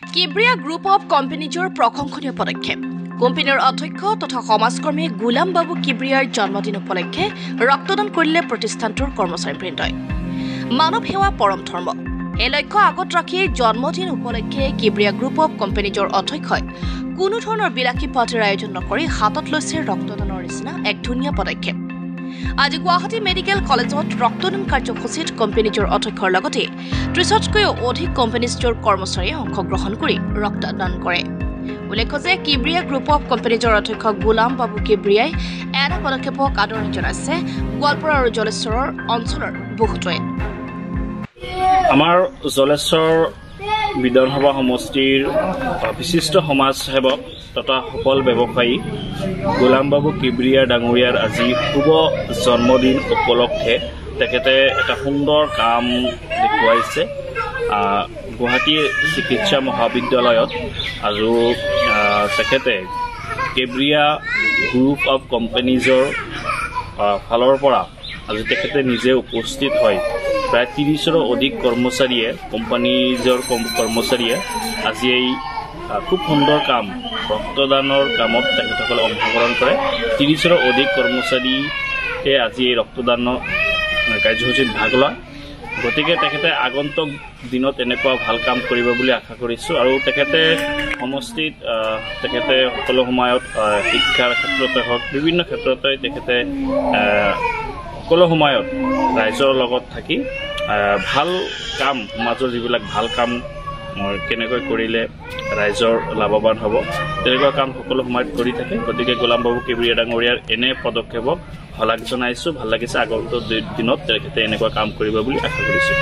কিব্ৰিয়া group of কোম্পানীজৰ প্ৰশংসনীয় পদক্ষেপ। কোম্পানীৰ অধ্যক্ষ তথা সমাজকৰ্মী গোলাম বাবু কিব্ৰিয়াৰ জন্মদিন উপলক্ষে ৰক্তদান কৰিলে প্ৰতিষ্ঠানটোৰ কৰ্মচাৰীবৃন্দই। মানৱ সেৱা পৰম ধৰ্ম এই লক্ষ্য আগত ৰাখি জন্মদিন উপলক্ষে কিব্ৰিয়া গ্ৰুপ অফ কোম্পানীজৰ অধ্যক্ষই কোনো ধৰণৰ বিলাসী পাৰ্টিৰ আয়োজন নকৰি হাতত লৈছে ৰক্তদানৰ নিচিনা এক ধুনীয়া পদক্ষেপ। আজি গুৱাহাটী মেডিকেল কলেজত ৰক্তদান কাৰ্যসূচীত কোম্পানীজৰ অধ্যক্ষৰ লগতে ৩০তকৈও অধিক কোম্পানীজৰ কৰ্মচাৰীয়ে অংশগ্ৰহণ কৰি ৰক্তদান কৰে। উল্লেখ্য যে কিব্ৰিয়া গ্ৰুপ অফ কোম্পানীজৰ অধ্যক্ষ গোলাম বাবু কিব্ৰিয়াই এনে পদক্ষেপক আদৰণি জনাইছে গোৱালপাৰা আৰু জলেশ্বৰ অঞ্চলৰ বহুতোৱে। আমাৰ জলেশ্বৰ বিধানসভা সমষ্টিৰ বিশিষ্ট সমাজসেৱক তথা সফল ব্যৱসায়ী গোলাম বাবু কিব্ৰিয়া ডাঙৰীয়াৰ আজি শুভ জন্মদিন উপলক্ষে তেখেতে এটা সুন্দৰ কাম দেখুৱাইছে। গুৱাহাটী চিকিৎসা মহাবিদ্যালয়ত আৰু তেখেতে কিব্ৰিয়া গ্ৰুপ অফ কোম্পানীজৰ ফালৰ পৰা আজি তেখেতে নিজে উপস্থিত হয়। প্ৰায় ৩০ৰো অধিক কৰ্মচাৰীয়ে কোম্পানীজৰ কৰ্মচাৰীয়ে আজি এই খুব সুন্দৰ কাম ৰক্তদানৰ কামত তেখেতসকলে অংশগ্ৰহণ কৰে। ৩০ৰো অধিক কৰ্মচাৰীয়ে আজি এই ৰক্তদানৰ কাৰ্যসূচীত ভাগ লয়। গতিকে তেখেতে আগন্তুক দিনত এনেকুৱা ভাল কাম কৰিব বুলি আশা কৰিছোঁ। আৰু তেখেতে সমষ্টিত তেখেতে সকলো সময়ত শিক্ষাৰ ক্ষেত্ৰতে হওক বিভিন্ন ক্ষেত্ৰতে তেখেতে সকলো সময়ত ৰাইজৰ লগত থাকি ভাল কাম সমাজৰ যিবিলাক ভাল কাম কেনেকৈ কৰিলে ৰাইজৰ লাভৱান হ'ব তেনেকুৱা কাম সকলো সময়ত কৰি থাকে। গতিকে গোলাম বাবু কিব্ৰিয়া ডাঙৰীয়াৰ এনে পদক্ষেপক শলাগ জনাইছোঁ। ভাল লাগিছে। আগন্তুক দিনত তেখেতে এনেকুৱা কাম কৰিব বুলি আশা কৰিছোঁ।